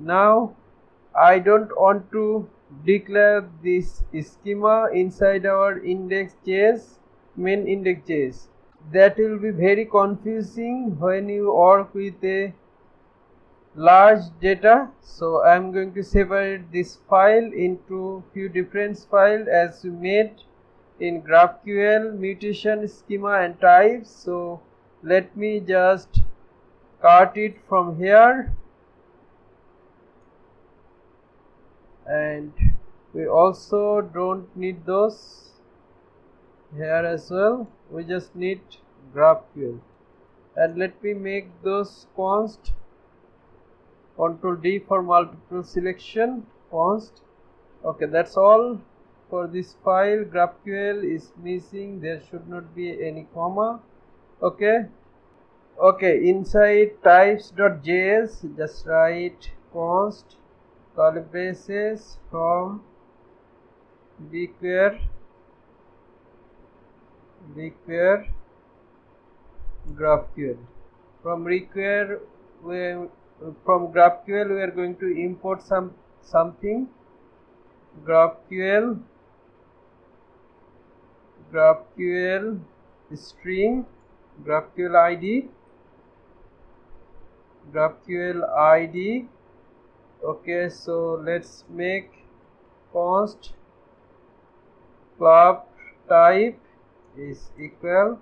Now I don't want to declare this schema inside our index.js, main index.js. That will be very confusing when you work with a large data. So I am going to separate this file into few different files as we made in GraphQL, mutation, schema and types. So let me just cut it from here, and we also don't need those here as well. We just need GraphQL, and let me make those const. Ctrl D for multiple selection, const. Okay, that's all for this file. GraphQL is missing, there should not be any comma. Okay, inside types.js just write const curly braces from require GraphQL. From GraphQL we are going to import something. GraphQL string, GraphQL ID. Okay, so let's make const club type is equal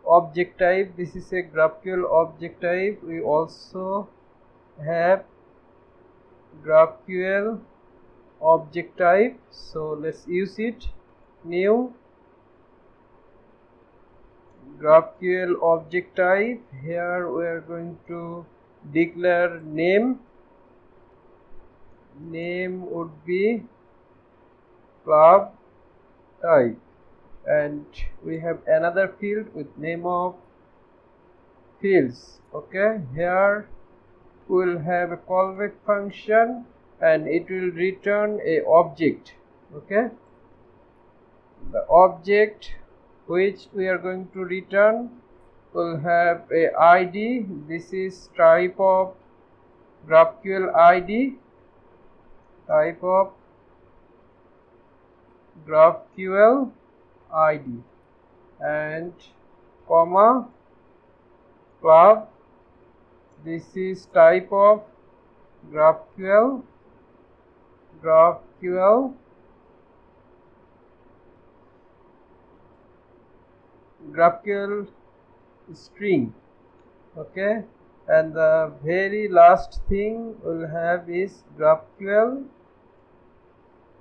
object type. This is a GraphQL object type. We also have GraphQL object type, so let's use it. New GraphQL object type. Here we are going to declare name would be club type, and we have another field with name of fields. Okay, here we will have a callback function and it will return a object. Okay, the object which we are going to return will have a ID. This is type of GraphQL ID, type of GraphQL ID, and comma club. This is type of GraphQL string. Okay, and the very last thing we'll have is GraphQL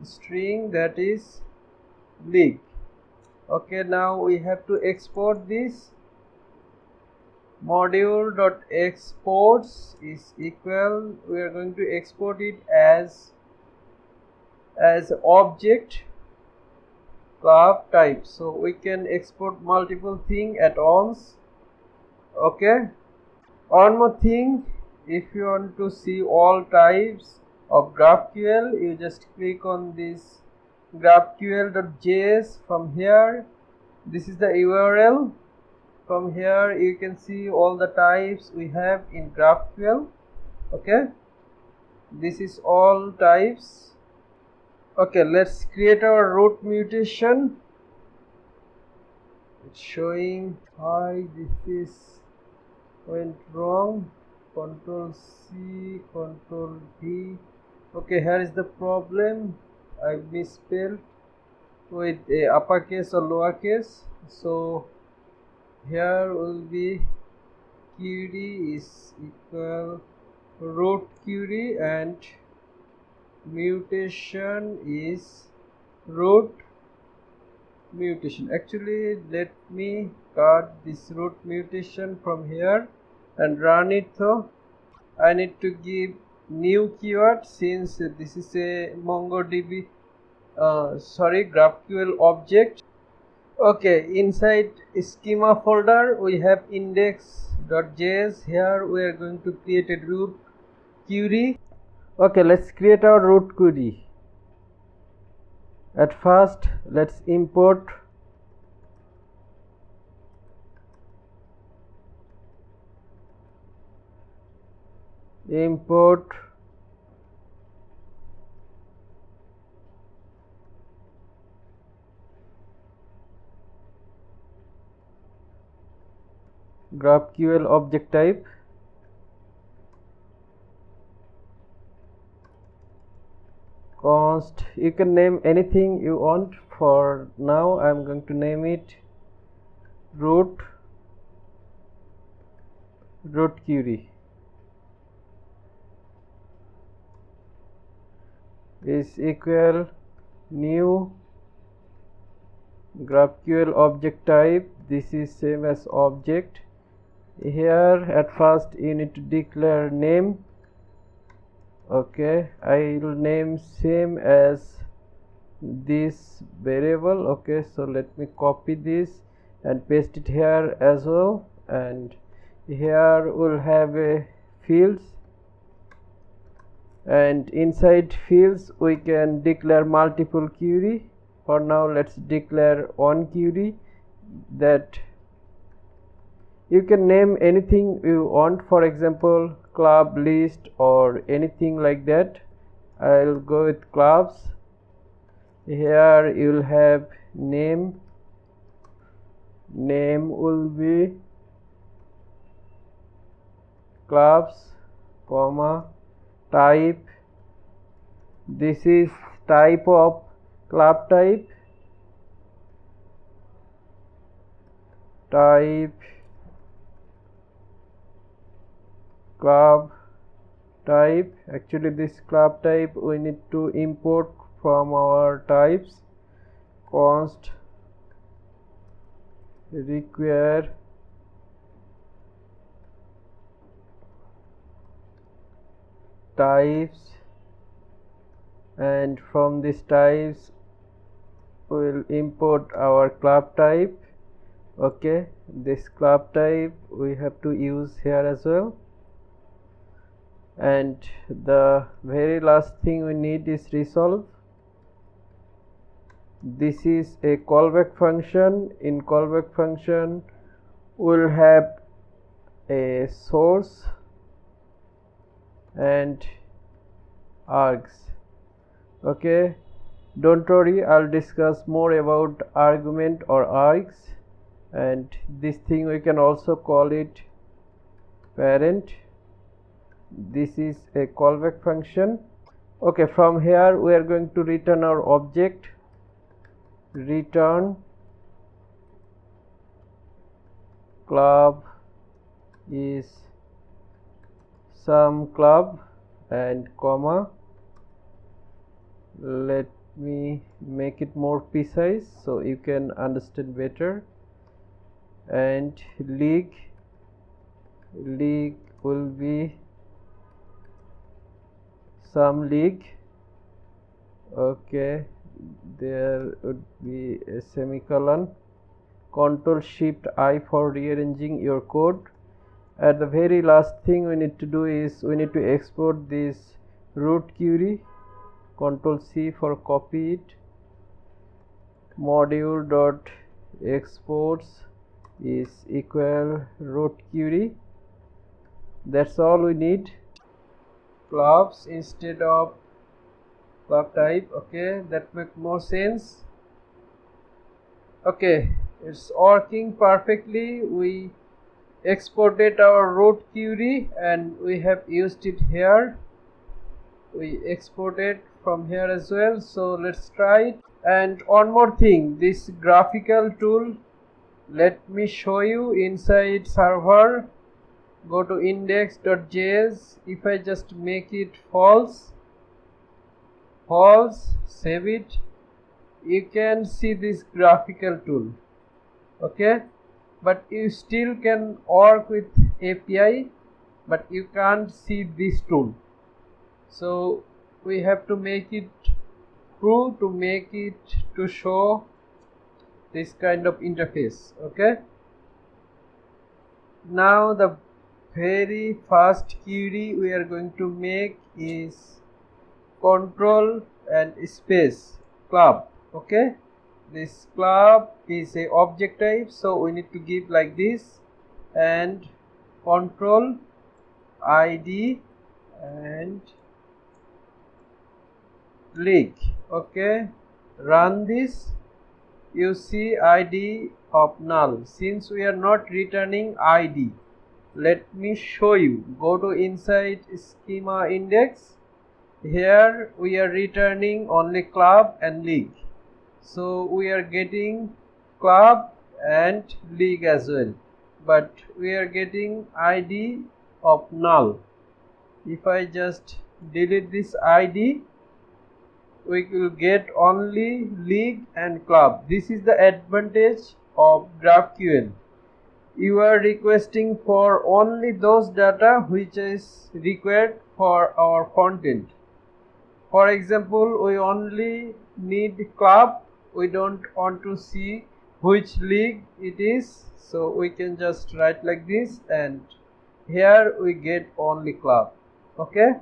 string, that is leak. Okay, now we have to export this. Module.exports is equal, we are going to export it as object club type, so we can export multiple things at once. Okay, one more thing, if you want to see all types of GraphQL, you just click on this GraphQL.js. from here, this is the URL. From here you can see all the types we have in GraphQL. Okay, this is all types. Okay, let's create our root mutation. It's showing hi, this is went wrong. Ctrl C, Ctrl V. Okay, here is the problem. I misspelled with a uppercase or lowercase, so here will be query is equal root query and mutation is root mutation. Actually, let me cut this root mutation from here and run it. So I need to give new keyword, since this is a MongoDB GraphQL object. Okay, inside schema folder we have index.js. Here we are going to create a root query. Okay, let's create our root query. At first, let's import GraphQL object type. Const, you can name anything you want. For now I'm going to name it root query is equal new GraphQL object type. This is same as object. Here at first you need to declare name. Okay, I will name same as this variable. Okay, so let me copy this and paste it here as well, and here we'll have a fields, and inside fields we can declare multiple query. For now let's declare one query. That you can name anything you want, for example club list or anything like that. I'll go with clubs. Here you'll have name will be clubs, comma, type, this is type of club type, club type. Actually this club type we need to import from our types. Const require types, and from these types we will import our club type. Okay, this club type we have to use here as well. And the very last thing we need is resolve. This is a callback function. In callback function we'll have a source and args. Okay, don't worry, I'll discuss more about argument or args, and this thing we can also call it parent. This is a callback function. Okay, from here we are going to return our object. Return club is some club and comma, let me make it more precise so you can understand better, and league will be some league. Okay, there would be a semicolon. Ctrl Shift I for rearranging your code. At the very last thing we need to do is we need to export this root query. Ctrl C for copy it. Module dot exports is equal root query. That's all we need. Clubs instead of club type. Okay, that makes more sense. Okay, it's working perfectly. We exported our root query and we have used it here. We exported from here as well, so let's try it. And one more thing, this graphical tool, let me show you inside server. Go to index.js. If I just make it false, save it, you can see this graphical tool. Okay, but you still can work with API, but you can't see this tool. So we have to make it true to make it to show this kind of interface. Okay, now the very first query we are going to make is control and space club. Okay, this club is a object type, so we need to give like this, and control ID and league. Okay, run this. you see ID of null. Since we are not returning ID, let me show you. Go to inside schema index. Here we are returning only club and league. So we are getting club and league as well, but we are getting ID of null. If I just delete this ID, we will get only league and club. This is the advantage of GraphQL. You are requesting for only those data which is required for our content. For example, we only need club, we don't want to see which league it is, so we can just write like this, and here we get only club. Okay.